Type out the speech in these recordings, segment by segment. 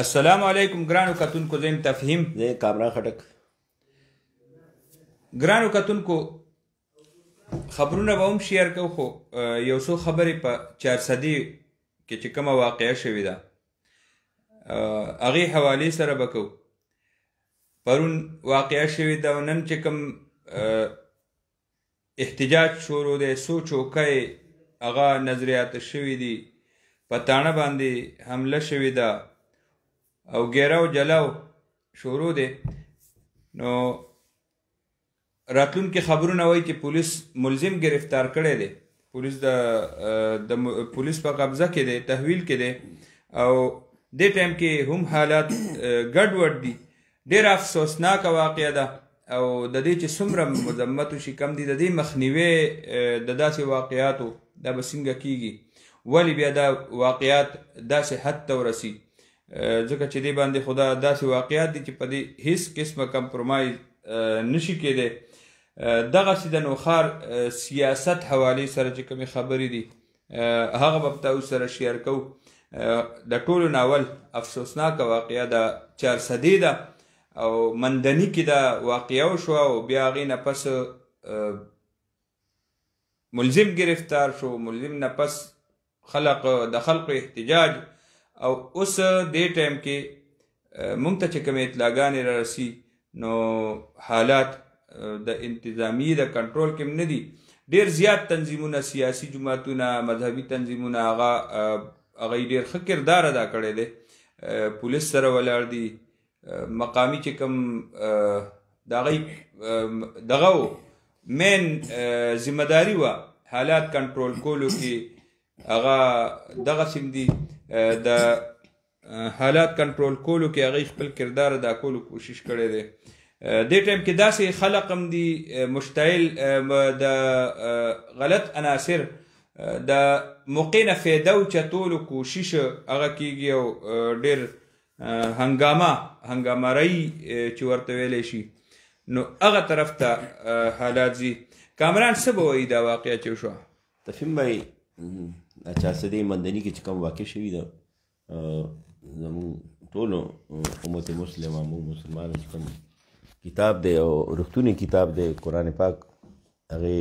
السلام علیکم ګرانو کتونکو، زه یم تفهیم. زه کامران خټک. ګرانو کتونکو، خبرونه به هم شیر کوو، خو یو څو خبرې په 400 کې چې کومه واقعه شوې ده هغې حوالې سره به کوو. پرون واقعه شوې ده او نن چې کوم احتجاج شروع دی، څو چوکۍ هغه نظریات شوي دي، په تاڼه باندې حمله شوې ده او ګیره او جلاو شروع دی. نو راتلونکي خبرونه وایي چې پولیس ملزم گرفتار کړی دی، پولیس د پولیس په قبضه کې دی، تحویل کې دی او دې ټایم کې هم حالات ګډوډ دي. ډېر افسوسناکه واقعه ده او د دې چې څومره مذمت وشي کم دي. د دې مخنیوی د داسې واقعاتو دا به څنګه کیږي، ولې بیا دا واقعات داسې حد ته ورسي، ځکه چې دې باندې خو دا داسې واقعات دي چې په دې هیڅ قسمه کمپرومایز نشي کېدی. دغسې د نوښار سیاست حوالې سره چې کومې خبرې دي هغه به تاسو سره شیر کوو. د ټولو ناول افسوسناکه واقعه د 400 ده او مندني کې دا واقعه وشوه او بیا هغې نه پس ملزم گرفتار شو، ملزم نه پس د خلقو احتجاج او اوس دې ټایم کې موږ ته چې کومې اطلاعګانې را رسي نو حالات د انتظامی د کنټرول کې نه دي. ډېر زیات تنظیمونه، سیاسي جماعتونه، مذهبي تنظیمونه هغه یې ډېر ښه کردار ادا کړی دی، پولیس سره ولاړ دي. مقامي چې کوم د هغوی دغه مین ذمهداري وه حالات کنټرول کولو کې، هغه دغسې دي. د حالات کنټرول کولو کې هغوی خپل کردار ادا کولو کوشش کړی دی. دې ټایم کې داسې خلق هم دي مشتعل د غلط عناصر د موقع نه فایده اوچتولو کوشش هغه کیږي او ډېر هنګامرۍ چې ورته ویلی شي نو هغه طرف ته حالات ځي. کامران څه به وایي دا واقعه چې وشوه؟ تفهیم بھائی 400 مندني کې چې کوم واقع شوي ده زموږ ټولو امت مسلمه موږ مسلمانو چې کوم کتاب دی او رښتونی کتاب دی قرآن پاک هغې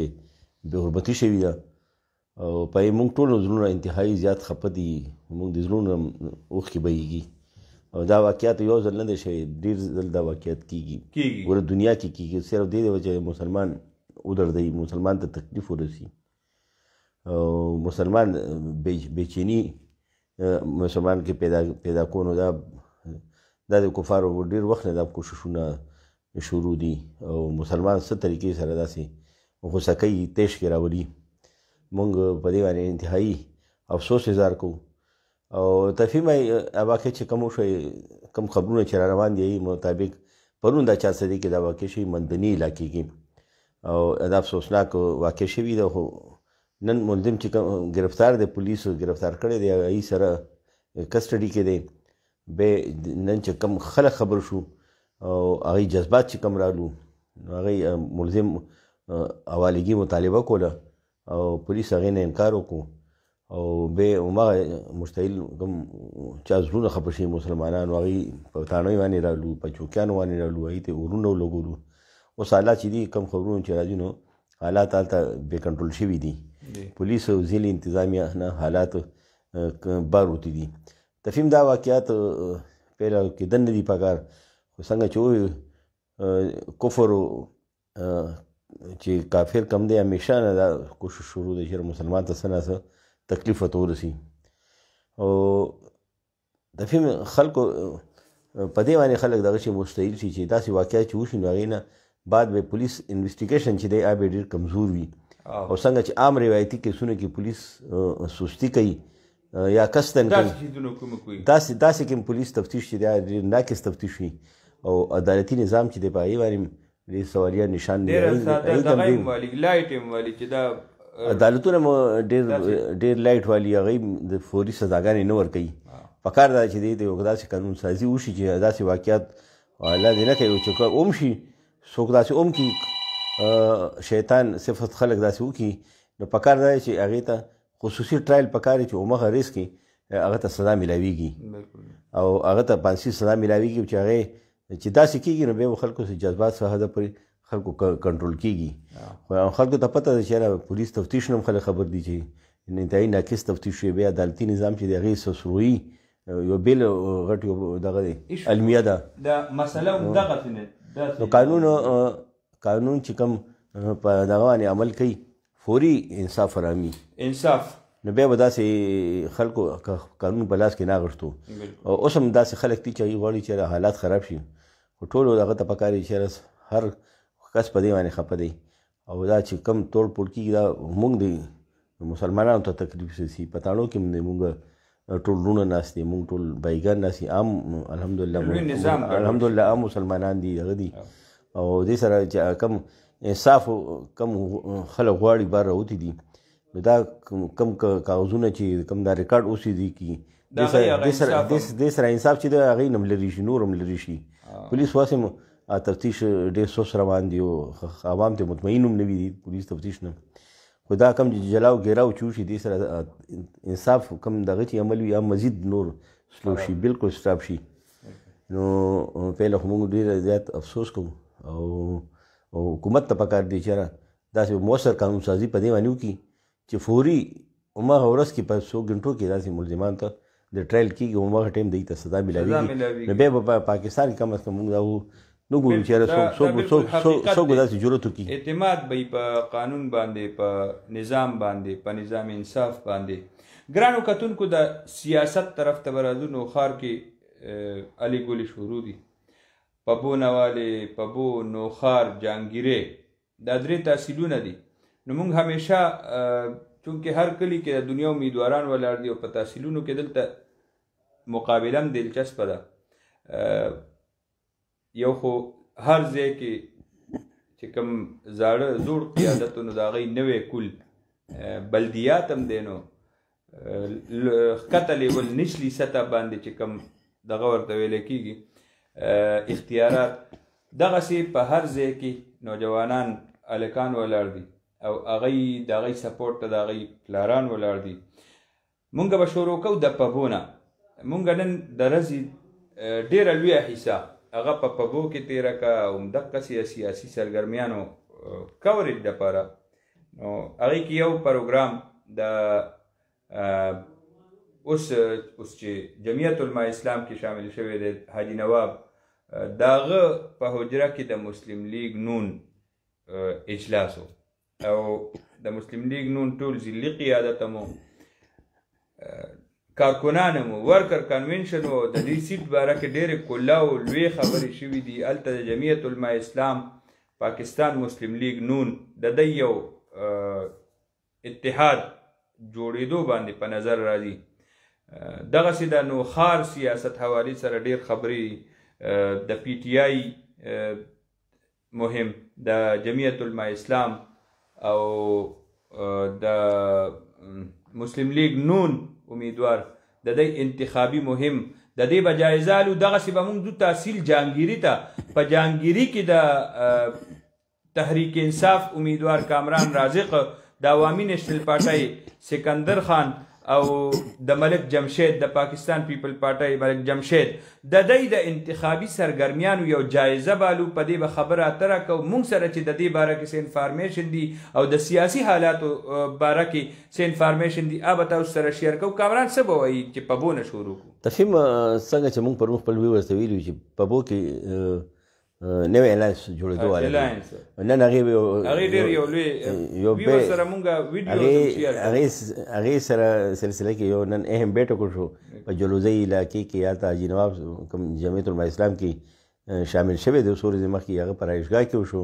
بې غربتي شوي ده او په یې موږ ټولو زړونه انتهایي زیات خفه دي، موږ د زړونو اوښکې بهیږي او دا واقعات یو ځل نه دی شوی، ډېر ځل دا واقعات کېږي ګوره دنیا کې کېږي. صرف دې د وجه مسلمان ودردوي، مسلمان ته تکلیف ورسي او مسلمان بېچیني مسلمان کې پیدا کونو دا د کفارو ډېر وخت نه دا کوششونه شروع دي او مسلمان څه طریقې سره داسې غوسه کوي، تیش کې راولي. مونږ په دې باندې انتهایي افسوس اظهار کوو او تفهیم واقع چې کوم شوی کوم خبرونه چې را روان دي مطابق پرون دا 400 کې دا واقع شوي مندني علاقې کې او دا افسوسناک واقع شوي ده. خو نن ملزم چې گرفتار دی، پولیسو گرفتار کړی دی، هغې سره کسټډي کې دی. بیا نن چې کم خلک خبر شو او هغې جذبات چې کم رالو هغې ملزم حوالګي مطالبه کوله او پولیس هغې نه انکار وکړو او بیا هماغه مشتعل کوم چا زړونه خفه شي مسلمانانو هغې په تاڼیو باندې رالو، په چوکیانو باندې رالو، هغې ته اورونه ولګولو. اوس حالات چې دي کم خبرونه چې راځي نو حالات هلته بې کنټرول شوي دي. پولیس او ضلع انتظامیه نه حالات بار وتی دي. تفهیم دا واقعات پیله کېدن نه دي پکار، خو څنګه چې ووایو کفر چې کافر کم دی همیشه نه دا کوشش شروع دی چې مسلمان ته څه نه څه تکلیف ورته ورسي او تفهیم خلکو په دې باندې خلک دغه شي مستعد شي چې داسې واقعات چې وشي نو هغې نه بعد به پولیس انویسټیګیشن چې دی هغه به ډېر کمزور وي او څنګه چې عام روایتي کیسونو کې پولیس سستی کوي یا قصدن کوي، داسې کې پولیس تفتیش چې دی ډېر ناقص تفتیش وي او عدالتي نظام چې دی په هغې باندې ډېر سوالیه نشان دی. عدالتونه مو ډېر لایټ والي، هغوی د فوري سزاګانې نه ورکوي. پکار دا چې دی د یو داسې قانون سازي وشي چې داسې واقعات الله دې نه کوي چې اوم شي څوک داسې اوم کي شیطان صفت خلک داسې وکړي نو پکار دا چې هغې ته خصوصي ټرایل پکار چې عمر ریس کې هغه ته سزا میلاویږي بالکل او هغه ته پانسي سزا میلاویږي چې هغې چې داسې کېږي نو بیا به خلکو سه جذبات څه حده پورې خلکو کنټرول کېږي خو خلکو ته پته ده چې یاره پولیس تفتیش نه هم خلک خبر دي چې انتهایي ناقص تفتیش شوی بیا عدالتي نظام چې د هغې سروي یو بېل غټ یو دغه دی المیه ده دا مسله همدغسې نه نو قانون چې کوم په دغه باندې عمل کوي فوري انصاف فرامي انصاف نو بیا به داسې خلکو قانون په لاس کې نه غښتو اوس هم داسې خلک دي چې هغوی غواړي چې حالات خراب شي خو ټولو هغه ته پکار دي چې هر کس په دې باندې خفه دی او دا چې کم توړ پوړ کېږي دا موږ د مسلمانانو ته تکلیف شي پښتانو کې هم دی موږ ټول وروڼه ناست دي موږ ټول بایګان ناست دي عام الحمدلله عام مسلمانان دي هغه دي او دې سره چې کم انصاف کم خلک غواړي بار راوتي دي نو دا کم کاغذونه چې کم دا ریکارډ اوسې دي کی دې سره انصاف چې د هغې نه هم لرې شي نور هم لرې شي پولیس واسې تفتیش ډېر سوس روان دي او عوام ته مطمئن هم نه وي دي پولیس تفتیش نه خو دا کم جلاو ګیراو چې وشي دې سره انصاف کم دغه چې عمل وي یا مزید نور سلو شي بالکل سټاپ شي نو پهله خو موږ ډېر زیات افسوس کوو او حکومت ته پکار دی چې داسې مؤثر قانون سازي په دې باندې وکړي چې فوري هماغه ورځ کې په 100 غنټو کې داسې ملزمان ته د ټرایل کېږي هماغه ټایم دی ته سزا میلاویږي نو بیا به پاکستان کې کم از کم موږ دا نو ګورو چې څوک به داسې جرأت وکړي اعتماد به یې په قانون باندې په نظام باندې په نظام انصاف باندې ګرانو کتونکو د سیاست طرف ته به راځو نو ښار کې الې ګولې شروع دي پبو نوالې پبو نوخار جانګیرې دا درې تحصیلونه دي نو موږ همیشه چونکې هر کلي کې د دنیا امیدواران ولاړ دي او په تحصیلونو کې دلته مقابله هم دلچسپه ده یو خو هر ځای کې چې کوم زاړه زوړ قیادتونو د هغوی نوی کول بلدیات هم دی نو ښکته لیول نچلي سطح باندې چې کوم دغه ورته ویلی کېږي اختیارات دغسې په هر ځای کې نوجوانان هلکان ولاړ دي او هغوی د هغوی سپورټ ته د هغوی پلاران ولاړ دي مونږ به شروع کوو د پبو نه مونږ نن د ورځې ډېره لویه حصه هغه په پبو کې تېره کړه او همدقسې سیاسي سرګرمیانو کوریج دپاره نو هغې کې یو پروګرام د اوس چې جمعیت علماء اسلام کې شامل شوی دی حاجي نواب د هغه په حجره کې د مسلم لیگ نون اجلاس و او د مسلم لیگ نون ټول ضلعي قیادت مو کارکنان مو ورکر کنونشن و د دې سیټ باره کې ډېرې کلا او لوی خبرې شوي دي هلته د جمعیت علماء اسلام پاکستان مسلم لیگ نون د دې یو اتحاد جوړېدو باندې په نظر راځي دغسې د نوخار سیاست حوالې سره ډېر خبرې د پی ټی آی مهم د جمعیت علماء اسلام او د مسلم لیگ نون امیدوار د دې انتخابي مهم د دې به جایزه الو دغسې به موږ ځو تحصیل جهانګیري ته په جهانګیري کې د تحریک انصاف امیدوار کامران رازق د عوامي نیشنل پارټۍ سکندر خان او د ملک جمشید د پاکستان پیپل پارټۍ ملک جمشید د دې د انتخابي سرګرمیانو یو جایزه بالو په دې به خبره اتره کوو مونږ سره چې د دې باره کې څه انفارمیشن دي او د سیاسي حالاتو باره کې څه انفارمیشن دي هغه به تاسو سره شیر کوو کامران څه به وایي چې پبو نه شروع کړو تفهیم څنګه چې موږ پرون خپل ویورز ته ویلي چې پبو کې نوی الاینس جوړېدو والی نن هغې ډېر یو لوی ویور سره مونږ هغې سره سلسله کې یو نن اهم بیټ وکړ شو په جلوزۍ علاقې کې یا ته حاجي نواب کوم جمعیت علماء اسلام کې شامل شوی دی څو ورځې مخکې هغه په رایشګاه کې وشو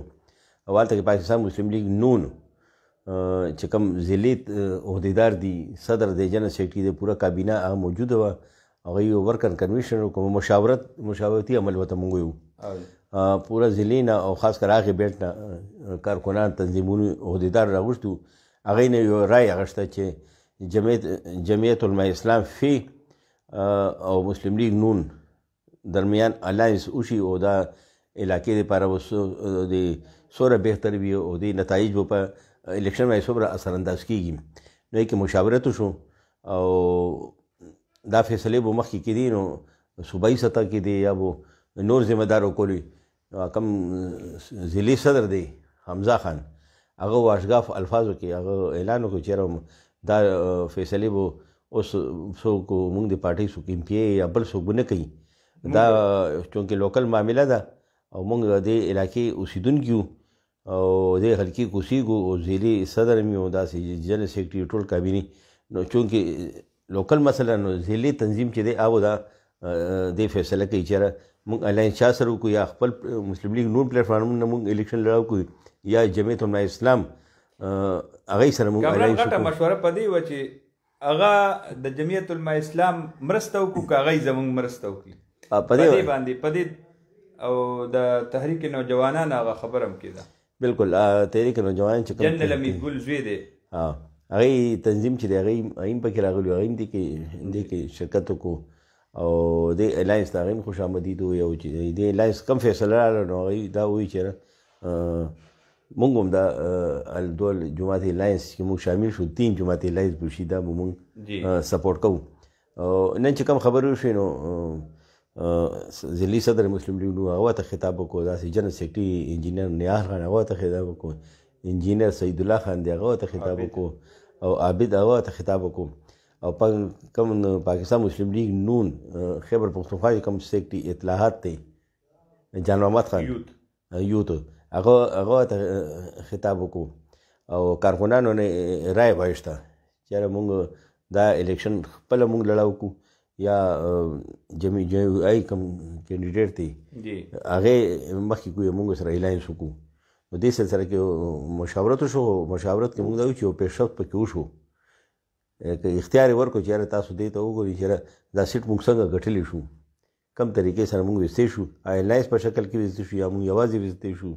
او هلته کې پاکستان مسلم لیگ نون چې کوم ضلعي عهدیدار دي صدر دی جنرل سیکرټري دی پوره کابینه هغه موجوده وه هغوی یو ورکر کنویشن کوم مشاورتي عمل ورته مونږ ویو پوره ضلعي نه او خاص کر هغې بیټ نه کارکنان تنظیمونو عهدیدار راغوښتو هغوی نه یو رای اخیسته چې جمعیت علماء اسلام فی او مسلم لیگ نون درمیان الاینس وشي او دا علاقې دپاره به څومره بهتر وي او دې نتایج به په الیکشن باندې څومره اثرانداز کېږي نو یې کې مشاورت وشو او دا فیصلې به مخکې کېدي نو صوبایي سطح کې دی یا به نور ذمہ دار وکولي. کم ضلعي صدر دی حمزه خان هغه واشګاف الفاظو کې هغه اعلان وکړو چې یاره دا فیصلې به اوس څوک مونږ د پارټۍ څوک ایم پی ای یا بل څوک به نه کوي. دا چونکې لوکل معامله ده او مونږ د علاقې اوسېدونکي یو او دې خلکي کې اوسېږو او ضلعي صدر مې و داسې جنرال سیکرټري ټول کابینې. نو چونکې لوکل مسله نو ضلعي تنظیم چې دی هغه دا دې فیصله کوي چې مونږ الاینس چا سره وکړو یا خپل مسلم لیگ نور پلیټفارمونه مونږ الیکشن لړاو کړو یا جمعیت علماء اسلام هغې سره مونږ الاینس غټه مشوره په دې وه چې هغه د جمعیت علماء اسلام مرسته وکړو که هغه زموږ مرسته وکړي په دې باندې په دې او د تحریک نوجوانان هغه خبره هم کېده. بالکل تحریک نوجوانان چې جنرال حمید ګل زوی دی هغې تنظیم چې دی هغې هم پکې راغلي هغه هم دې کې شرکت وکړو او دې الاینس ته هغې هم خوش آمدید ووایو چې دې الاینس کم فیصله راغله نو هغوی دا وایي چې مونږ هم دا الدول جماعت الاینس کې مونږ شامل شو 3 جماعت الاینس به شي دا به مونږ سپورټ کوو. نن چې کوم خبرې وشوې نو ضلعي صدر مسلم لیگ نو هغه ته خطاب وکړو داسې جنرال سیکرټري انجینر نیار خان هغه ته خطاب وکړو انجینر سعید الله خان دی هغه ته خطاب وکړو او عابد هغه ته خطاب وکړو او کوم پاکستان مسلم لیگ نون خیبر پختونخوا کوم سیکرټري اطلاعات دی جان محمد خان یوت هغه ته خطاب وکړو او کارکنانو نه رای وایسته چې مونږ دا الیکشن خپله مونږ لړاو کړو یا جمعي کوم کینډیډیټ دی هغې مخکې کوي مونږ سره الاینس وکړو. نو دې سلسله کې مشاورت وشو مشاورت کې مونږ دا وایو چې یو پیشرفت پکې وشو که اختیار یې ورکړو چې یاره تاسو دې ته وګورئ چې دا سیټ مونږ څنګه ګټلی شو کم طریقې سره مونږ ویستی شو الاینس په شکل کې ویستی شو یا مونږ یوازې ویستی شو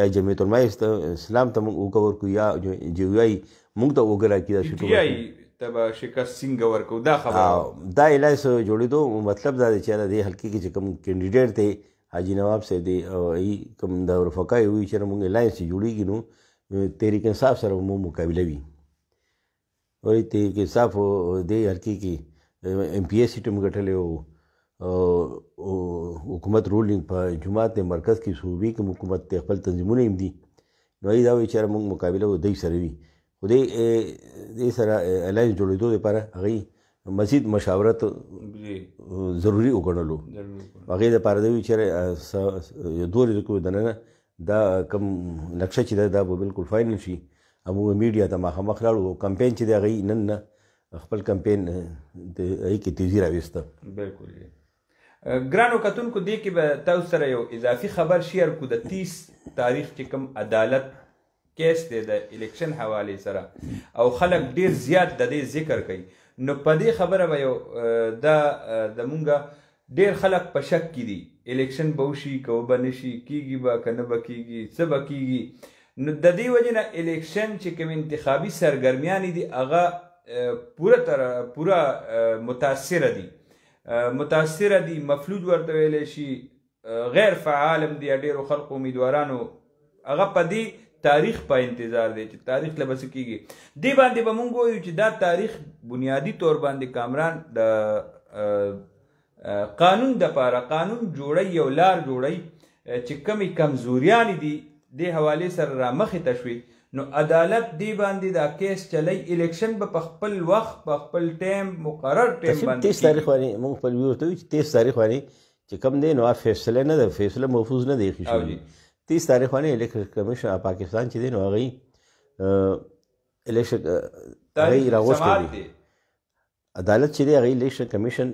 یا جمعیت علماء اسلام ته مونږ اوږه ورکړو یا جی وی آی مونږ ته اوږه راکړي دا شیټ ته به شکست څنګه ورکړو دا خبره دا الاینس جوړېدو مطلب دا دی چې دې حلقې کې چې کوم کینډیډیټ دی حاجي نواب صاحب دی او کوم د رفقا یې وایي چې مونږ الاینس چې جوړېږي نو تحریک انصاف سره مو مقابله وي او تحریک انصاف دې حلقې کې ایم پی اے سیټ هم ګټلی او حکومت رولینګ په جماعت مرکز کې صوبې کې حکومت خپل تنظیمونه هم دي نو دا وایي چې مونږ مقابله دوی سره وي خو دې سره الاینس جوړېدو لپاره هغوی مزید مشاورت ضروري وګڼلو هغې دپاره دوی چې یو 2 ورځو کې دننه دا کوم نقشه چې ده دا به بالکل فاینل شي موږ میډیا ته مخامخ لاړو کمپین چې دی هغوی نن نه خپل کمپین هغې کې تیزي راویسته. بالکل ګرانو کتونکو دې کې به تاسو سره یو اضافي خبر شیر کړو د 30 تاریخ چې کوم عدالت کیس دی د الیکشن حوالې سره او خلک ډیر زیات د دې ذکر کوي نو په دې خبره به یو د مونږه ډیر خلک په شک کې دي الیکشن به وشي که به نشي کیږي به که نه به کیږي څه به کیږي نو د دې وجې نه الیکشن چې کوم انتخابي سرګرمیانې دي هغه پوره متاثره دي مفلوج ورته ویلی شي غیر فعال هم دي ډیرو خلقو امیدوارانو هغه په دې تاریخ په انتظار دی چې تاریخ له بس کېږي دې باندې به مونږ وایو چې دا تاریخ بنیادي طور باندې کامران د قانون دپاره قانون جوړی یو لار جوړی چې کمې کمزوریانې دي دې حوالې سره رامخې ته شوي نو عدالت دې باندې دا کیس چلی الیکشن به په خپل وخت په خپل ټایم مقرر ټایم باندې 30 تاریخ باندې مونږ خپل ویو ته وایو چې 30 تاریخ باندې چې کوم دی نو فیصله نه ده فیصله محفوظ نه دی ایښي شوي 30 تاریخ باندې الیکشن کمیشن پاکستان چې دی نو هغوی الیکشن هغوی راغوښتی دی عدالت چې دی هغوی الیکشن کمیشن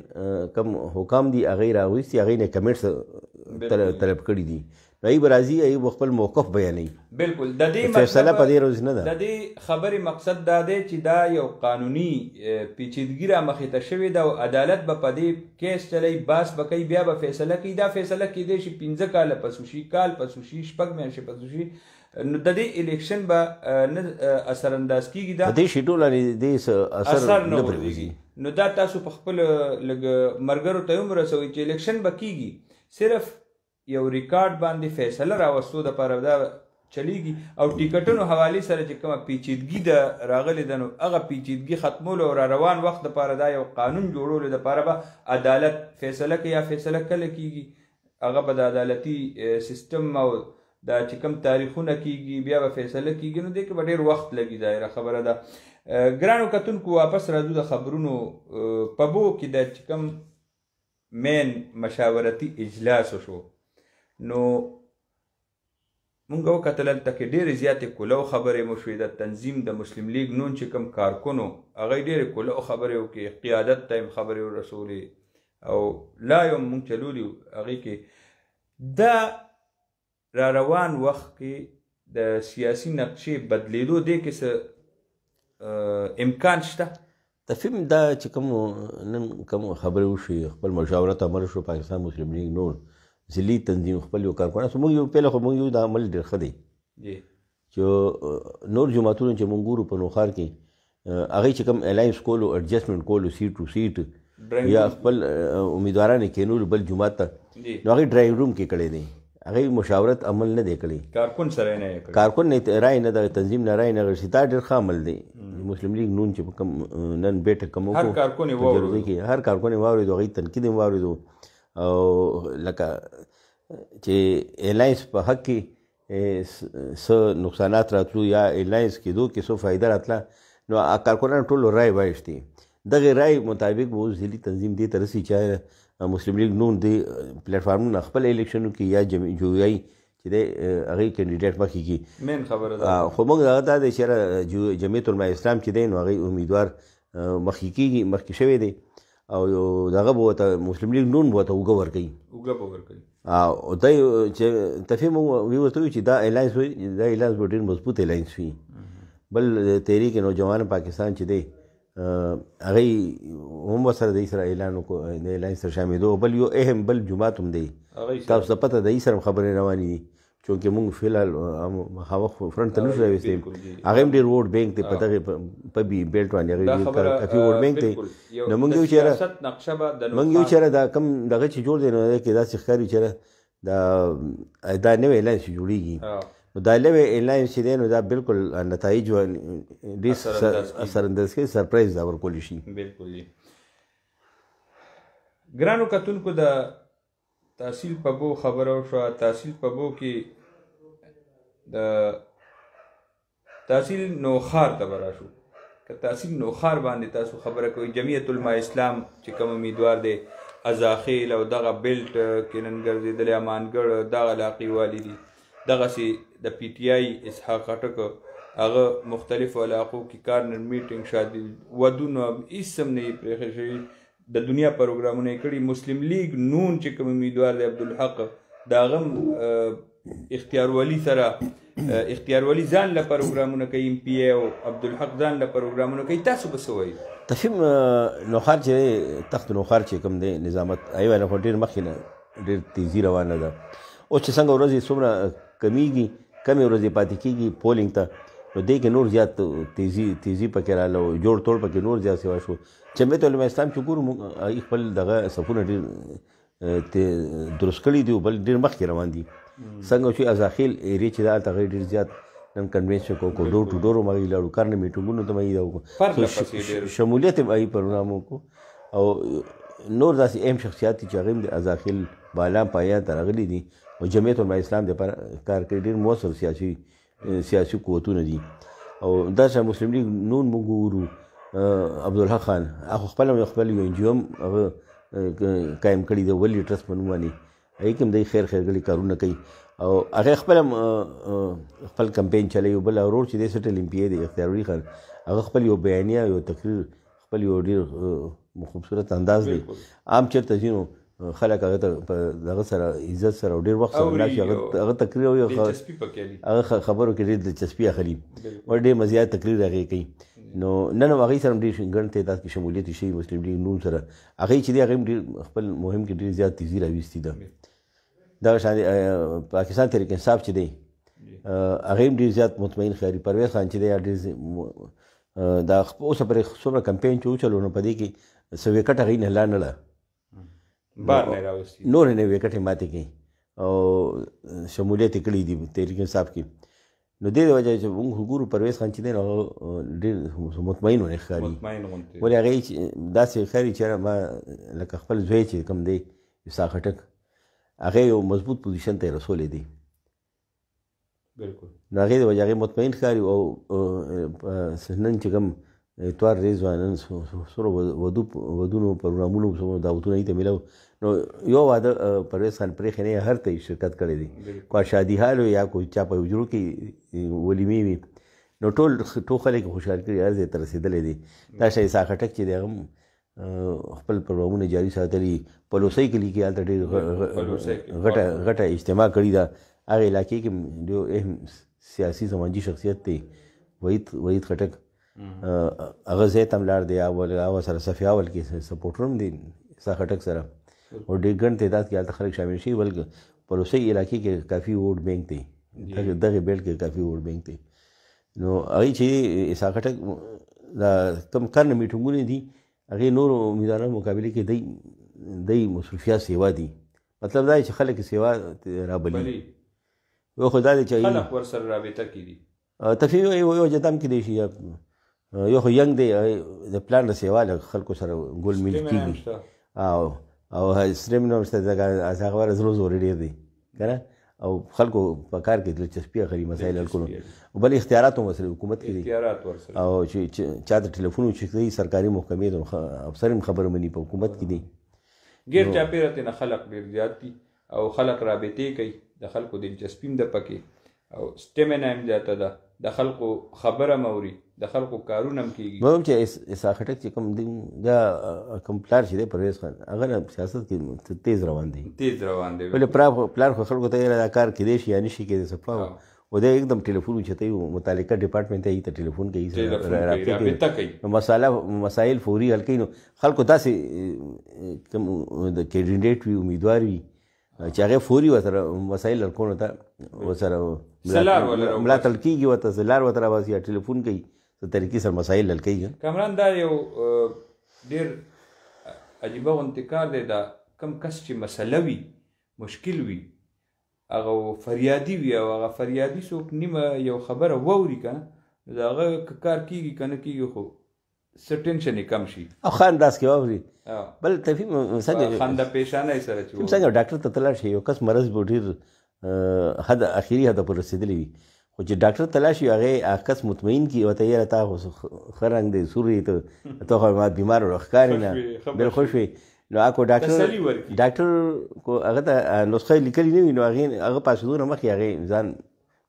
کوم حکام دي هغوی راغوښتي هغوی نه کمیټ طلب کړي دي نو هغوی به راځي هغوی به خپل موقف بیانوي بالکل د دې فیصله په دې روز نه ده د دې خبرې مقصد دا دی چې دا یو قانوني پیچیدګي رامخې ته شوې ده او عدالت به په دې کیس چلی باس به کوي بیا به فیصله کوي دا فیصله کیدی شي 15 کاله پس وشي کال پس وشي 6 میاشتې پس وشي نو د دې الیکشن به نه اثرانداز کیږي دا د دې شیډول دې اثر نه پرېږي نو دا تاسو په خپل لږ مرګرو ته هم رسوئ چې الیکشن به کیږي صرف یو ریکارډ باندې فیصله راوستو دپاره دا چلیږي او ټیکټونو حوالې سره چې کومه پیچیدګي ده راغلې ده نو هغه پیچیدګي ختمولو او را روان وخت دپاره دا یو قانون جوړولو دپاره به عدالت فیصله کوي یا فیصله کله کیږي هغه به د عدالتي سیستم او دا چې کوم تاریخونه کیږي بیا به فیصله کیږي نو دې کې به ډېر وخت لګي ظاهره خبره ده ګرانو کتونکو واپس راځو د خبرونو په بو کې د چې کوم مین مشاورتي اجلاس شو نو مونږ وکتل هلته کې ډېرې زیاتې کولو خبرې مو شوې د تنظیم د مسلم لیگ نون چې کوم کارکونو هغوی ډېرې کولو خبرې وکړې قیادت ته هم خبرې ورسولې او لا یو مونږ چلولي هغې کې دا را روان وخت کې د سیاسي نقشې بدلېدو دې کې څه امکان شته تفهم دا چې کوم نن کوم خبرې وشوې خپل مشاورت عمل شو پاکستان مسلم لیگ نور ضلعي تنظیم خپل یو کارکوونان موږ یو پهله خو موږ یو دا عمل ډېر ښه دی چې نور جماعتونو چې موږ ګورو په نوښار کې هغوی چې کوم الاینس کولو اډجسټمنټ کولو سیټ ټو سیټ یا خپل امیدواران یې کینولو بل جومات ته نو هغوی ډرایو روم کې کړی دی هغوی مشاورت عمل نه دی کړی کارکون سره نه یې کړی کارکون نه رای نه د تنظیم نه رای نه غوښتي دا ډېر ښه عمل دی مسلم لیگ نون چې کوم نن بیټک کوم هر کارکون یې واورېدو هر کارکون یې واورېدو هغوی تنقید یې واورېدو او لکه چې الاینس په حق کې څه نقصانات راتلو یا الاینس کېدو کې څه فایده راتله نو کارکونانو ټولو رای وایشتې دغې رای مطابق به اوس ضلعي تنظیم دې ته رسي چې مسلم لیگ نون دې پلیټفارمونه خپل الیکشنو کې یا جویایي چې دی هغې کینډیډیټ مخکې کړي مین خبره ده خو موږ هغه دا دی چې جمعیت علما اسلام چې دی نو هغې امیدوار مخکې کېږي مخکې شوی دی او دغه به ورته مسلم لیگ نون به ورته اوږه ورکوي اوږه به ورکوي او دی چې تفهم وی ورته وي چې دا الاینس وي دا الاینس به ډېر مضبوط الاینس وي بل تحریک نوجوان پاکستان چې دی هغوی هم ورسره د سره اعلان وکړو د الاینس سره شاملېدو بل یو اهم بل جومات هم دی تاسو ته پته د سره خبرې روانې دي چونکې موږ فی الحال هغه فرنټ ته نشو راویستی هغه هم ډېر ووټ بینک دی په دغې په بي بیلټ باندې هغې کافي ووټ بینک دی نو موږ یو چېرې دا کم دغه چې جوړ دی نو هغې کې داسې ښکاري چېرې دا نوی الاینس چې جوړېږي نو دا نوی الاینس چې دی نو دا بالکل نتایج ډېر سرانداز کوي سرپرایز دا ورکولی شي بالکل جی ګرانو کتونکو د تحصیل په بو خبره وشوه تحصیل په بو کې د تحصیل نوښار ته به راشو که تحصیل نوښار باندې تاسو خبره کوئ جمعیت علما اسلام چې کوم امیدوار دی ازاخیل او دغه بیلټ کې نن ګرځېدلی امانګړ دغه علاقې والي دي دغسې د پی ټي آی اسحاق خټک هغه مختلفو علاقو کې کارنر میټینګ شادي ودونه هېڅ هم نه یې پرېښی شوي د دنیا پروګرامونه یې کړي مسلم لیگ نون چې کوم امیدوار دی عبدالحق د هغه هم اختیار ولی سره اختیار ولی ځان له پروګرامونه کوي ایم پی ای او عبدالحق ځان له پروګرامونه کوي تاسو به څه وایي تفهم نوښار چې تخت نوښار چې کوم دی نظامت هغې باندې خو ډېر مخکې نه ډېر تیزي روانه ده اوس چې څنګه ورځې څومره کمیږي کمې ورځې پاتې کېږي پولینګ ته نو دې کې نور زیات تیزي پکې راغله او جوړ توړ پکې نور زیات سوا شو جمعیت علما اسلام چې ګورو موږ خپل دغه صفونه ډېر درست کړي دي او بل ډېر مخکې روان دي څنګه چې ازاخیل ایریا چې دا هلته هغوی ډېر زیات نن کنوینشن کوو ډور ټو ډور هم هغوی لاړو کارنه میټینګونو ته هم هغوی دا وکړو شمولیت هم هغوی پروګرام وکړو او نور داسې اهم شخصیات دي چې هغوی هم د ازاخیل بالا پایان ته راغلي دي او جمعیت علما اسلام دپاره کار کوي ډېر مؤثر سیاسي قوتونه دي او داسې مسلم لیگ نون موږ وګورو عبدالحق خان هغه خپل هم خپل یو انجیو هم هغه قایم کړي دی ولی ټرسټ په نوم باندې هغې کې هم دی خیر خیرګلي کارونه کوي او هغې خپل هم خپل کمپین چلوي او بل ورور چې دی سټل ایم پی ای دی اختیار ولی خان هغه خپل یو بیانیه یو تقریر خپل یو ډېر خوبصورت انداز دی عام چېرته ځي نو خلک هغه ته په دغه سره عزت سره او ډېر وخت سره ناشي هغه تقریر او هغه خبرو کې ډېر دلچسپي اخلي او ډېر مزیات تقریر هغې کوي نو نن هم هغوی سره هم ډېر ګڼ تعداد کې شمولیت شوي مسلم لیگ نون سره هغوی چې دی هغوی هم ډېر خپل مهم کې ډېر زیات تیزي راویستې ده دغه شان پاکستان تحریک انصاف چې دی هغوی هم ډېر زیات مطمئن ښکاري پرویز خان چې دی ډېر دا اوسه پرې څومره کمپین چې وچلو نو په دې کې څه ویکټ هغوی نه لا نه له نور نه ویکټې ماتې کړي او شمولیت یې کړی دي تحریک انصاف کې نو دې د وجه چې موږ ګورو پرویز خان چې دی نو هغه ډېر مطمئن ونه ښکاري ولې هغې داسې ښکاري چې ما لکه خپل زوی چې کوم دی عیسی خټک هغې یو مضبوط پوزیشن ته یې رسولی دی نو هغې د وجه هغې مطمئن ښکاري او نن چې کوم اتوار ریز نن سره ودونو پروګرامونو دعوتونه یې ته میلاو نو یو واده پرویز خان پرېښی نه هر ته یې شرکت کړی دی که شادي حال یا کوئی چا په حجرو کې ولیمې وي نو ټول خلک یې خوشحال کړي هر ځای ته رسېدلی دی دا شی عیسی خټک چې دی هغه هم خپل پروګرامونه جاري ساتلي پلوسۍ کلي کې هلته ډېر غټه اجتماع کړې ده هغې علاقې کې ډېر اهم سیاسي سماجي شخصیت دی وحید خټک هغه ځای ته هم لاړ دی هغه سره صف اول کې سپورټر هم دی عیسی خټک سره او ډېر ګڼ تعداد کې هلته خلک شامل شوي بلکې پلوسۍ علاقې کې کافي ووټ بینک دی دغې بیلټ کې کافي ووټ بینک دی نو هغې چې عیسی خټک دا کوم کرنه میټینګونه دي هغې نورو امیدوارانو مقابلې کې دی مصروفیات سیوا دي مطلب دا چې خلک سیوا رابلي یو خو دا دی چې خلک ورسره رابطه کړي تفریح یو وجه هم کېدی شي یو خو ینګ دی د پلان د سیوا له خلکو سره ګول میل کېږي او سټریم نو شته هغه وره زړه زورې ډېر دی که نه او خلکو په کار کې دلچسپي اخلي مسایل حل کړو او بل اختیارات هم ورسره حکومت کې دي او چې چا ته ټلیفون وچېږي سرکاري محکمې د افسر هم خبره مني په حکومت کې دي ګیر چاپېره ته نه خلک ډېر زیات دي او خلک رابطې کوي د خلکو دلچسپي هم ده پکې او سټیمنا هم زیاته ده د خلکو خبره هم اوري د خلکو کارونه هم کېږي نو هم چې عیسی خټک چې کوم دی دا کوم پلار چې دی پرویز خان هغه نه سیاست کې تیز روان دی ولې پلار خو خلکو ته دا کار کېدی شي یا نه شي کېدی صفا و دی एकदम ټلیفون اوچتوي متعلقه ډپارټمنټ ته یې ته ټلیفون کوي رابطه کوي نو مسایل فوري حل کوي نو خلکو داسې کوم د کینډیډیټ وي امیدوار وي چې هغې فوري ورسره مسایل حل کولو ته ورسره ملاتړ کېږي ورته زلار ورته راباسي یا ټلیفون کوي څه طریقې سره مسایل حل کوي کامران دا یو ډېر عجیبه غوندې کار دی دا کم کس چې مسله وي مشکل وي هغه فریادي وي او هغه فریادي څوک نیمه یو خبره واوري که نو د هغه که کار کېږي که نه کېږي خو څه ټینشن یې کم شي او ښه انداز کې واوري بل تفهیم څنګه خنده پیشانۍ سره چې څنګه ډاکټر ته تلاړ شي یو کس مرض به ډېر حد اخري حد پورې رسېدلی وي خو چې ډاکټر ته لاړ شي هغې کس مطمئن کړي ورته یاره تا خو ښه رنګ دی سور یې ته خو ما بیمار ښکارې نه بالکل شوې نو هغه ډاکټر کو هغه ته نسخه لیکلې نه وي نو هغه پاسېدو نه مخکې هغې ځان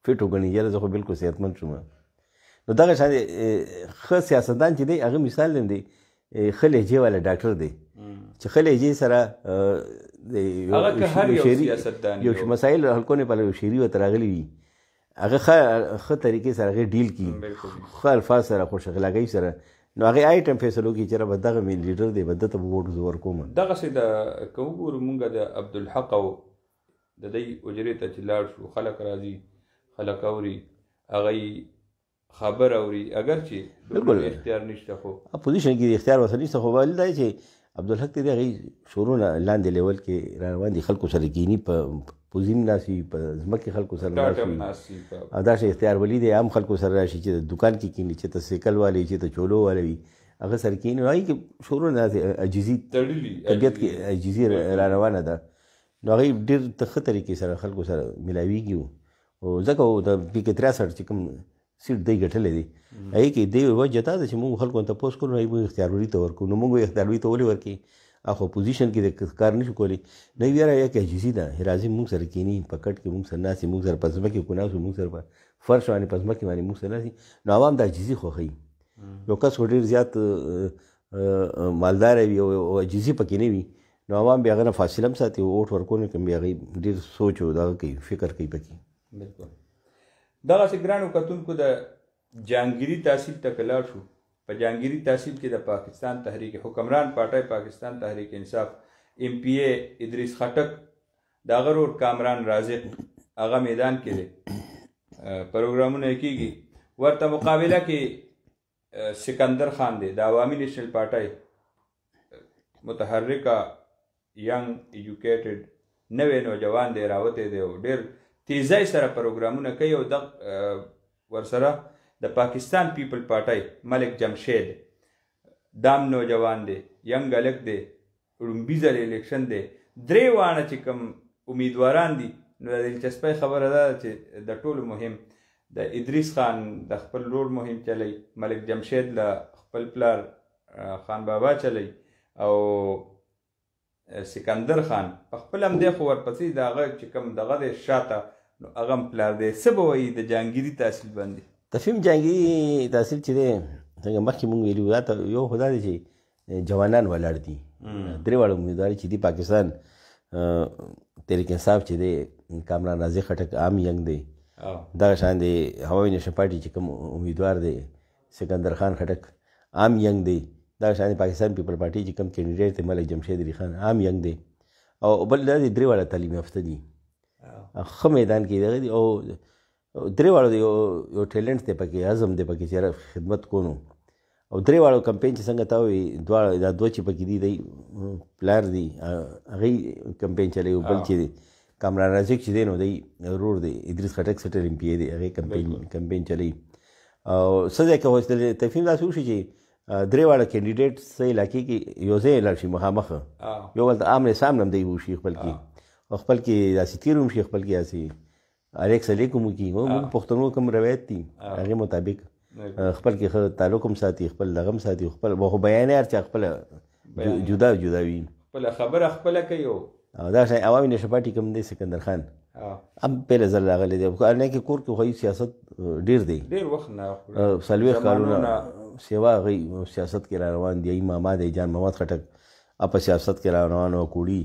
فټ وګڼي یاره زه خو بالکل صحتمند شوم نو دغه شان ښه سیاستدان چې دی هغه مثال دی ښه لهجې والا ډاکټر دی چې ښه لهجې سره یو مسایل حل کولو لپاره یو شعري ورته راغلي وي هغه ښه طریقې سره هغې ډیل کړي ښه الفاظ سره خوش اخلاقۍ سره نو هغې آیټم فیصلو کړي چې به دغه مې لیډر دی به ده ته به ووټ زه ورکوم دغسې د که وګورو مونږ د عبدالحق او د دی حجرې ته چې لاړ شو خلک راځي خلک اوري هغه خبر اوري اگر چې بالکل اختیار نشته خو اپوزیشن کې اختیار ورسره نشته خو ویل دی چې عبدالحق ته دی هغې شورونه لاندې لیول کې را روان دي خلکو سره کیني په پوزیم ناسي په ځمکې خلکو سره ناسي او دا شی اختیار ولي دی عام خلکو سره راشي چې د دکان کې کیني چې ته سیکل والی چې ته چولو والی وي هغه سره کیني نو هغې کې شورونه عجیزي طبیعت کې عجیزي را روانه ده نو هغې ډېر ښه طریقې سره خلکو سره ملاویږي او ځکه د پي کې 63 چې کوم سیټ دی ګټلی دی هغې کې دی وجه دا ده چې موږ خلکو ته تپوس کړو هغې موږ اختیاروري ته ورکړو نو موږ اختیاروري ته ولې ورکړي اخو پوزیشن کې د کار نشو کولی نه یاره یا کې عجیزي ده راځي موږ سره کیني په کټ کې موږ سره ناستي موږ سره په ځمکې کو ناستو موږ سره په فرش باندې په ځمکې باندې موږ سره ناستي نو عوام د عجیزي خوښوي یو کس خو ډېر زیات مالداره وي او عجیزي پکې نه وي نو عوام بیا هغه نه فاصله هم ساتي ووټ ورکوونکي هم بیا هغې ډېر سوچ او دغه کوي فکر کوي پکې بالکل دغسې ګرانو کتونکو د جهانګیري تحصیل ته که لاړ شو په جهانګیري تحصیل کې د پاکستان تحریک حکمران پارټۍ پاکستان تحریک انصاف MPA ادریس خټک د هغه ورور کامران رازق هغه میدان کې دی پروګرامونه یې کېږي ورته مقابله کې سکندر خان دی د عوامي نیشنل پارټۍ متحرکه ینګ ایجوکیټډ نوی نوجوان دی راوتی دی او ډېر تیزۍ سره پروګرامونه کوي او د ورسره د پاکستان پیپل پارټۍ ملک جمشید دام نوجوان دی ینګ هلک دی ړومبي ځل الیکشن دی 3 واړه چې کوم امیدواران دي نو د دلچسپۍ خبره ده چې د ټولو مهم د ادریس خان د خپل رول مهم چلی ملک جمشید له خپل پلار خان بابا چلی او سکندر خان په خپل هم دی خو ورپسې د هغه چې کوم دغه دی شاته نو هغه هم پلار دی څه به وایي د جهانګیري تحصیل باندې تفهیم جهانګیري تحصیل چې دی څنګه مخکې مونږ ویلي وو دا یو خو دا دی چې جوانان ولاړ دي 3 واړه امیدوار چې دی پاکستان تحریک انصاف چې دی کامران رازق خټک عام ینګ دی دغه شان دی هوایي نیشنل پارټي چې کوم امیدوار دی سکندر خان خټک عام ینګ دی دغه شان پاکستان پیپل پارټي چې کوم کینډیډیټ دی ملک جمشید علي خان عام ینګ دی او بل دا دی 3 واړه تعلیم یافته دي ښه میدان کې دغه دی او 3 واړو دی یو ټیلنټ دی پکې عزم دی پکې چې خدمت کونو او 3 واړو کمپین چې څنګه تا وي دا دوه چې پکې دي دی پلار دی هغې کمپین چلی او بل چې دی کامران رازق چې دی نو دی ورور دی ادریس خټک سټر ایم پی ای دی هغې کمپین چلی او څه ځای کې تفهیم داسې وشي چې 3 واړه کینډیډیټ څه علاقې کې یو ځای لاړ شي مخامخ یو بل ته آمنے سامنے هم دی وشي خپل کې خپل کې داسې تیر هم شي خپل کې داسې الیکس علیکم وکړي موږ پښتنو کوم روایت دي هغې مطابق خپل کې ښه تعلق هم ساتي خپل دغه هم ساتي خپل خو بیان هر چا خپله جدا جدا وي خپله خبره خپله کوي او دا شی عوامي نیشنل پارټي کوم دی سکندر خان هم پهله ځل راغلی دی هلته کې کور کې خو سیاست ډېر دی ډېر وخت نه 40 کالونه سیوا هغوی سیاست کې را روان دي ماما دی جان محمد خټک په سیاست کې را روان و کوړي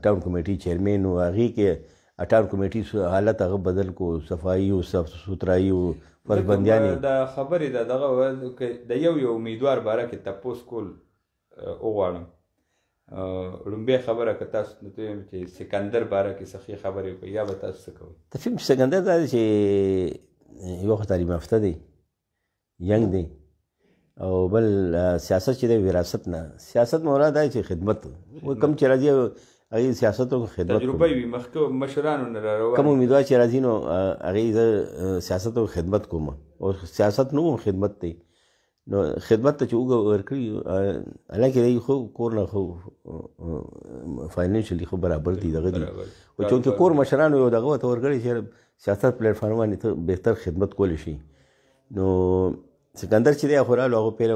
ټاون کمیټي چیرمین و هغې کې ټاون کمیټي حالت هغه بدل کو صفایي و صاف سوترایي و فرزبندیانې د خبرې دغه د یو امیدوار باره کې تپوس کول وغواړم لومبۍ خبره که تاسو ته وایم چې سکندر باره کې څه ښې خبرې وکړئ یا به تاسو څه کوئ تفهیم سکندر دا دی چې یو خو تعلیم یافته دی ینګ دی او بل سیاست چې دی وراثت نه سیاست مراد دی چې خدمت کم چې راځي هغې سیاست او خدمت تجربه وي مخکې مشرانو نه را روان کوم امیدوار چې راځي نو هغې زه سیاست او خدمت کوم او سیاست نه هم خدمت دی نو خدمت ته چې اوږه ورکړي حالانکې دی خو کور نه خو فاینانشلي خو برابر دي دغه دي خو چونکې کور مشرانو یو دغه ورته ورکړی چې سیاست پلیټفارم باندې ته بهتر خدمت کولی شي نو سکندر چې دی خو رالو هغه پیله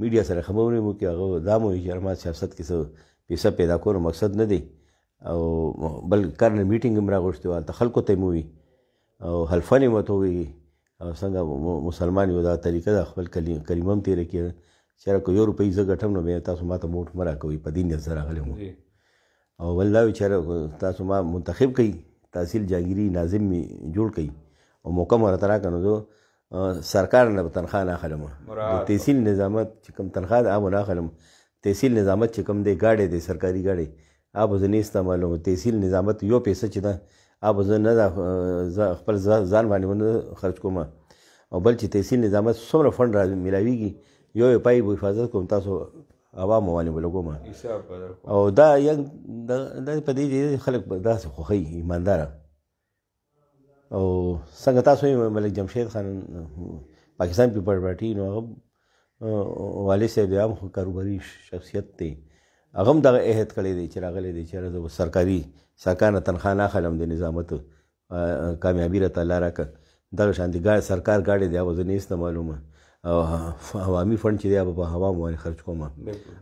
میډیا سره خبرې مو کې هغه دا مو وایي چې ما سیاست کې څه پیسه پیدا کولو مقصد نه دی او بل کارنه میټینګ هم راغوښتې وه هلته خلکو ته یې مو وي او حلفن یې ورته ووایي او څنګه مسلمان یو دا طریقه ده خپل کلمه هم تېره کړي چې یاره که 1 روپۍ زه ګټم نو بیا تاسو ما ته موټ مه راکوئ په دې نیت زه راغلی وم او بل دا وي چې یاره تاسو ما منتخب کوئ تحصیل جهانګیري ناظم مې جوړ کوئ او موقع مو راته راکړه نو زه سرکار نه به تنخواه نه اخلم د تحصیل نظامت چې کوم تنخواه ده هغه نه اخلم تحصیل نظامت چې کوم دی ګاډی دی سرکاري ګاډی هغه زه نه استعمالوم تحصیل نظامت یو پیسه چې ده هغه زه نه خپل ځان باندې ونه خرج کوم او بل چې تحصیل نظامت څومره فنډ را میلاویږي یو پای به حفاظت کوم تاسو عوامو باندې به لګوم او دا په دې خلک داسې خوښوي ایمانداره او څنګه تاسو ملک جمشید خان پاکستان پیپل پارټي نو هغه والد صاحب دی هم خو کاروباري شخصیت دی هغه هم دغه عهد کړی دی چې راغلی دی چې زه سرکار نه تنخواه نه اخلم د نظامت کامیابي راته الله راکړه دغه شانتې سرکار ګاډی دی هغه زه نه استعمالوم او عوامي فنډ چې دی هغه په هوا باندې خرج کوم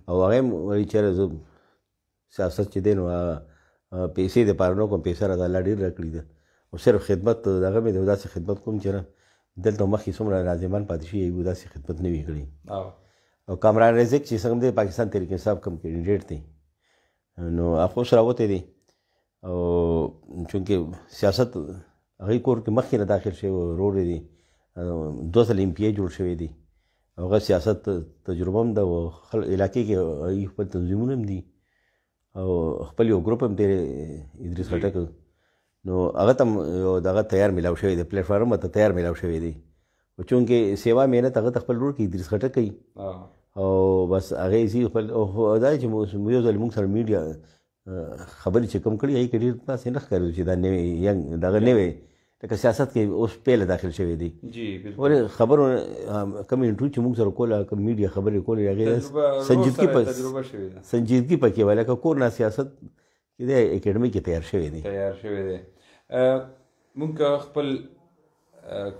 او هغه هم وایي چې زه سیاست چې دی نو پیسې دپاره نه کوم پیسه راته الله ډېر راکړي ده او صرف خدمت دغه مې د داسې خدمت کوم چې نه دلته مخکې څومره ناظمان پاتې شوي یو داسې خدمت نه وي کړی او کامران رازق چې څنګه دی پاکستان تحریک انصاف کوم کینډیډیټ دی نو هغه اوس راوتی دی او چونکې سیاست هغې کور کې مخکې نه داخل شوی روډ دی 2 ځله ایم پی ای جوړ شوی دی هغه سیاست تجربه هم ده او علاقې کې خپل تنظیمونه هم دي او خپل یو ګروپ هم دی ادریس خټک نو هغه ته یو دغه تیار میلاو شوی دی پلیټفارم ته تیار میلاو شوی دی او چونکې سیوا محنت هغه ته خپل ورور کې ادریس خټک کوي او بس هغې یې خپل دا چې یو ځل موږ سره میډیا خبرې چې کوم کړي هغې کې ډېر داسې نه ښکارېدو چې دا نوی ینګ دغه نوی لکه سیاست کې اوس پیله داخل شوی دی جی بالکل ولې خبرو کوم انټرویو چې موږ سره کوله کوم میډیا خبرې کولې هغې سنجیدګي پکې وه لکه کور نه سیاست چې دی اکیډمي کې تیار شوی دی مونږ که خپل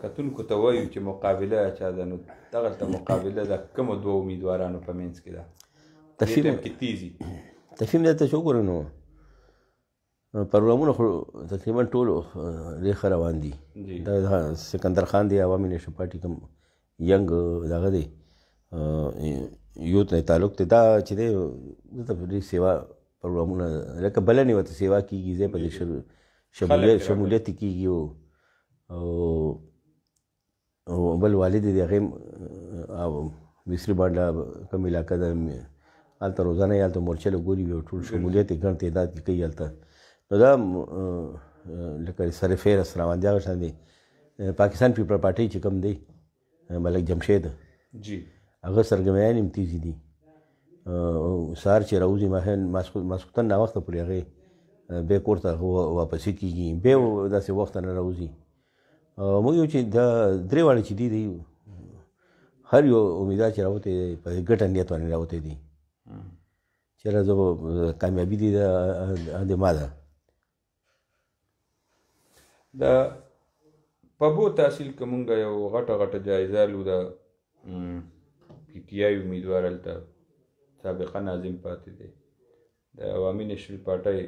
کتونکو ته وایو چې مقابله چا ده نو دغلته مقابله د کومو دوه امیدوارانو په منځ کې ده تفهیم دلته چې وګورو نو پروګرامونه خو تقریبا ټول ډېر ښه روان دي دا سکندر خان دی عوامي نیشنل پارټي کوم ینګ دغه دی یوت نه تعلق دی دا چې دی دلته ډېر سیوا پروګرامونه لکه بلنې ورته سیوا کېږي ځای په دې شمولیت کېږي او بل والد دی هغې مصري بانډه کوم علاقه ده هلته روزانه یې هلته مورچله ګوري وي او ټول شمولیت یې ګڼ تعداد کې کوي هلته نو دا لکه سر فهرست روان دی هغه شان دی پاکستان پیپل پارټۍ چې کوم دی ملک جمشید هغه سرګرمیان هم تیزي دي سهار چې راوځي ماسخوتن ناوخته پورې هغې بیا کور ته واپسې کېږي بیا داسې وخته نه راوځي موږ یو چې دا درې واړه چې دي هر یو امیدوار چې راوتی دی په ګټه نیت باندې راوتی دی چېرې زه کامیابي دي د ما ده د پبو تحصیل که مونږ یو غټه جایزه لو د پی ټي آی امیدوار هلته سابقه ناظم پاتې دی د عوامي نیشنل پارټۍ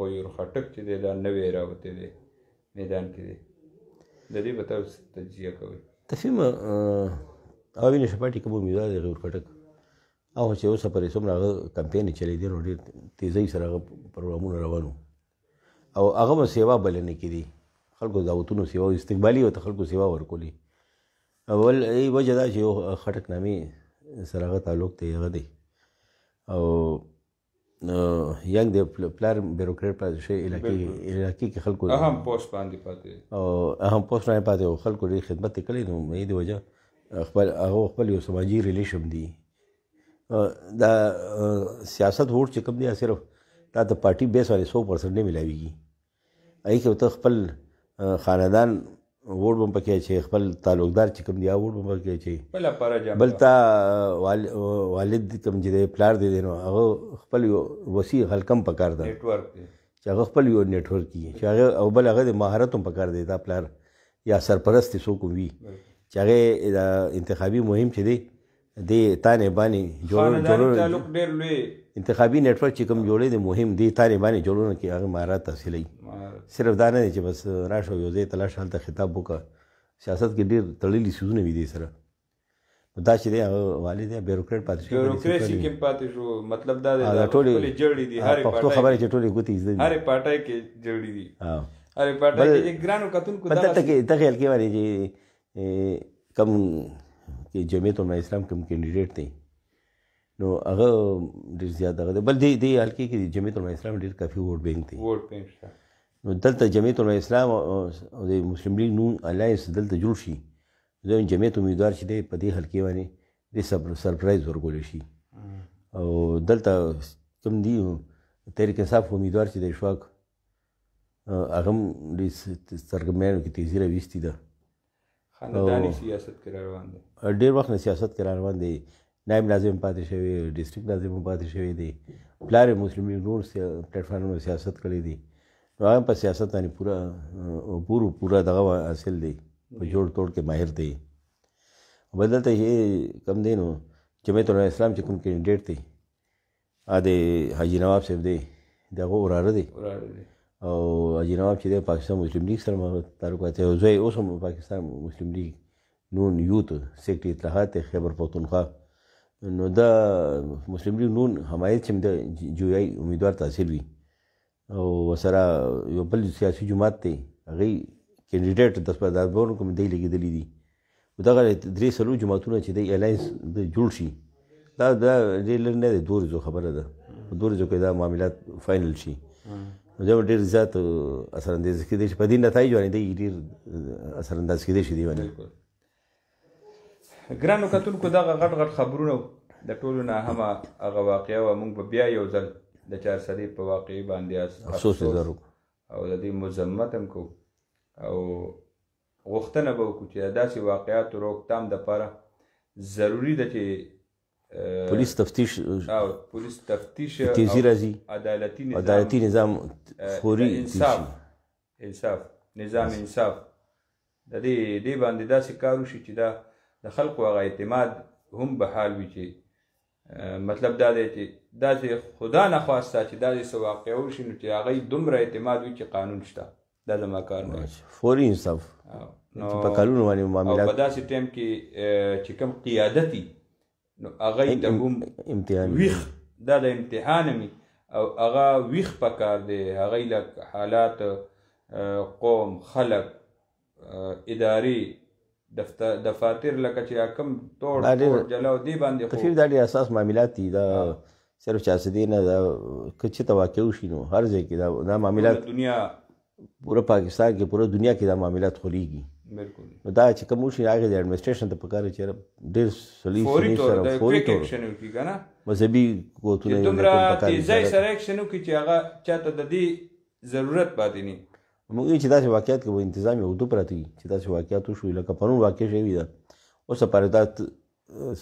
غیور خټک چې دی دا نوی راوتی دی میدان کې دی د دې به تاسو تجزیه کوئ تفهیم عوامي نیشنل پارټۍ کوم امیدوار دی غیور خټک هغه چې اوسه پرې څومره هغه کمپین یې چلېدی نو ډېر تیزۍ سره هغه پروګرامونه روان وو او هغه به سیوا بلنې کې دي خلکو دعوتونو سیوا استقبالي ورته خلکو سیوا ورکولي اول وجه دا چې یو خټک نامې سره هغه تعلق دی هغه دی او ینګ د پلار بیروکریټ پاتې شوی علاقې کې خلکو اهم پوسټ باندې پاتې او اهم پوسټ باندې پاتې او خلکو ډېر خدمت یې کړی نو دې وجه هغه خپل یو سماجي ریلیشن دی دا سیاست ووټ چې کوم دی صرف دا د پارټي بیس باندې 100% نه میلاویږي هغې کې ته خپل خاندان ووټ به پکې اچوي خپل تعلقدار چې کوم دی هغه ووټ به پکې اچوي بل تا والد کوم چې دی پلار دی نو هغه خپل یو وسیع حلقه هم پکار ده چې هغه خپل یو نیټورک وي چې هغه او بل هغه د مهارت هم پکار دی دا پلار یا سرپرست څوک وي چې هغې د انتخابي مهم چې دی دی تانې باندې انتخابي نیټورک چې کوم جوړی دی مهم دی تانې باندې جوړونه کې هغه مهارت حاصلوي صرف دا نه دی چې بس راشه یو ځای ته لاړ شه هلته خطاب وکړه سیاست کې ډېر تړلي څیزونه وي دې سره نو دا چې دی هغه والد دی بیروکریټ پاتې شو مطلب دا دی پښتو خبرې چې ټولې ګوتې زده دي هرې پارټۍ کې جوړې دي هرې پارټۍ کې ګرانو کتونکو ته خیال کې باندې چې کم چې جمعیت الاسلام کوم کینډیډیټ دی نو هغه ډېر زیات هغه دی بل دې حلقې کې جمعیت الاسلام ډېر کافي ووټ بینک دی نو دلته جمعیت الاسلام او د مسلم لیگ نون الاینس دلته جوړ شي زه جمعیت امیدوار چې دی په دې حلقې باندې ډېر سرپرایز ورکولی شي او دلته کوم دي تحریک انصاف امیدوار چې د اشفاق هغه هم ډېر سرګرمیانو کې تیزي راویستې ده خانداني سیاست کې روان دی ډېر وخت نه سیاست کې روان دی نائب ناظم پاتې شوی ډسټرکټ ناظم هم پاتې شوی دی پلار یې مسلم لیگ نور پلیټفارمونو سیاست کړی دی نو هغه په سیاست باندې پوره دغه حاصل دی په جوړ توړ کې ماهر دی بل دلته چې کم دی نو جمعیت الاسلام چې کوم کینډیډیټ دی د حاجي نواب صاحب دی د هغه وراره دی او حاجي نواب چې دی پاکستان مسلم لیگ سره تعلقات دی او زه اوس هم پاکستان مسلم لیگ نون یوت سیکټري اطلاعات خیبر پختونخوا نو دا مسلم لیگ نون حمایت چې د جویای امیدوار تحصیل وي او ورسره یو بل سیاسي جماعت دی هغې کینډیډیټ دسبرداربونو کوم دی لګېدلي دي دغه 3 جماعتونه چې دی الاینس د جوړ شي دا ډېر لږ نه دی 2 ورځو خبره ده په 2 ورځو کې دا معاملات فاینل شي نو دا به ډېر زیات اثرانداز کېدی شي په دې نتایج باندې دی ډېر اثرانداز کېدی شي دی باندې ګرانو کتونکو دغه غټ خبرونه د ټولو نه همه هغه واقعه وه موږ به بیا یو ځل د 4 په واقعي باندې افسوس او د دې مذمت هم کوو او غوښتنه به وکړو چې د داسې واقعاتو روکتام دپاره ضروري ده چې پولیس تفتیش تیزی راځي، عدالتي نظام فوري انصاف نظام انصاف د دې باندې داسې کار وشي چې دا د خلقو هغه اعتماد هم بحال وي چې مطلب دا دی چې داسې خدا نخواسته چې داسې څه واقع وشي نو چې هغوی دومره اعتماد وي چې قانون شته. دا زما کار نه فوري انصاف په قانون باندې معاملات، او په داسې ټایم کې چې کوم قیادتي نو هغوی ته هم امتحان ویښ، دا د امتحان وي او هغه ویښ پکار دی. هغوی له حالات قوم، خلق، ادارې، دفاتر لکه چې کوم توړ جلا دې باندې کثیر دا ډېر اساس معاملات دي. دا صرف چاسدي نه، دا که چېرته واقع وشي نو هر ځای کې دا معاملات دنیا پوره پاکستان کې پوره دنیا کې دا معاملات خلیږي. بالکل نو دا چې کوم وشي هغې د اډمنسټریشن ته پکار چې ډېر سلیس سره فوري طور مذهبي قوتونه دومره تیزۍ سره ایکشن وکړي چې هغه چاته د دې ضرورت پاتې نه. موږ چې داسې واقعات کې انتظام یې اردو پراته وي چې داسې واقعات وشوي لکه پرون واقع شوي ده، اوس لپاره دا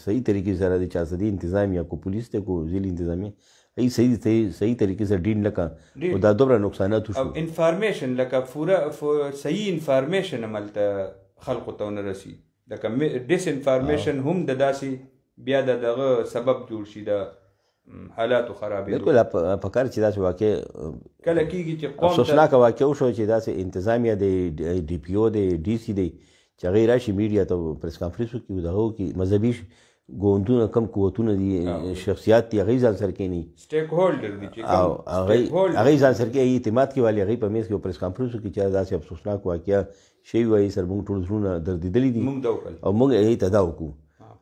صحیح طریقې سره د چارسدي انتظامیه کو پولیس ته کو ضلع انتظامیه ای صحیح طریقې سره ډیل نه کړه او دا دومره نقصانات وشو. او انفارمیشن لکه پوره صحیح انفارمیشن عملته خلقو ته ونه رسي، لکه ډیس انفارمیشن هم د داسې بیا دغه سبب جوړ شي د حالاتو خرابېدو. بالکل پکار چې داسې واقع کله کېږي چې قوم افسوسناکه واقع وشو چې داسې انتظامیه دی، ډي پي او دی، ډي سي دی چې هغې راشي میډیا ته پریس کانفرنس وکړي او د هغو کې مذهبي ګوندونه کم قوتونه دي، شخصیات دي، هغوی ځان سره کښېني سټیک هولډر دي چې هغوی ځان سره کښېني اعتماد کې والي هغوی په میز کې پریس کانفرنس وکړي چې داسې افسوسناک واقعه شوي وایي سره موږ ټول زړونه دردېدلي دي او موږ هغې ته دا وکړو.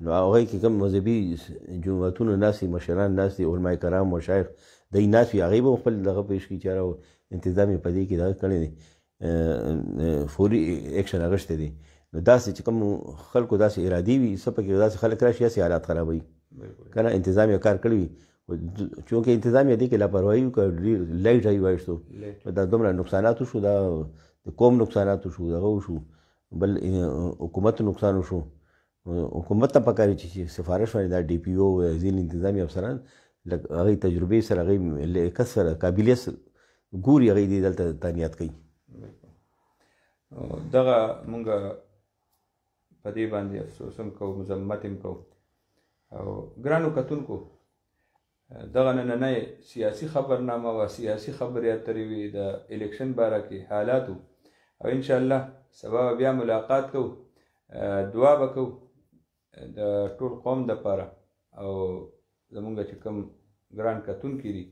نو هغوی کې کوم مذهبي جماعتونه ناست دي، مشران ناست دي، علما کرام، مشایخ دی ناست وي، هغوی به خپل دغه پیش کړي چې انتظام یې په دې کې دغه کړی دی، فوري ایکشن اخیستی دی. نو داسې چې کوم خلکو داسې ارادي وي څه پکې داسې خلک راشي داسې حالات خرابوي که نه انتظام یې کار کړی وي. چونکې انتظام یې دی کې لاپرواهي وکړه، لایټ رایي وایستو دا دومره نقصانات وشو، دا د قوم نقصانات وشو، دغه وشو، بل حکومت نقصان وشو. حکومت ته پکار چې سفارش باندې دا ډي پي او ځینې انتظامي افسران هغوی تجربې سره هغوی لیاقت سره قابلیت ګوري هغوی دې دلته تعینات کوي. دغه مونږ په دې باندې افسوس هم کوو، مذمت هم کوو. او ګرانو کتونکو دغه نننۍ سیاسي خبرنامه وه، سیاسي خبرې اترې وې د الیکشن باره کې حالاتو، او انشاءالله سبا بیا ملاقات کوو، دعا به کوو د ټول قوم دپاره او زمونږ چې کوم ګران کتونکي دي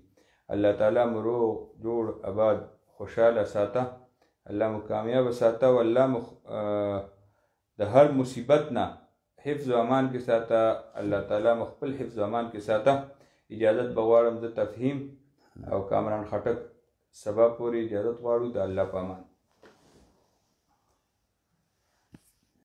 الله تعالی مو روغ جوړ آباد خوشحاله ساته، الله مو کامیاب ساته، او الله مو د هر مصیبت نه حفظ و امان کې ساته، الله تعالی مو خپل حفظ و امان کې ساته. اجازت به غواړم زه تفهیم او کامران خټک سبا پورې اجازت غواړو. د الله په امان.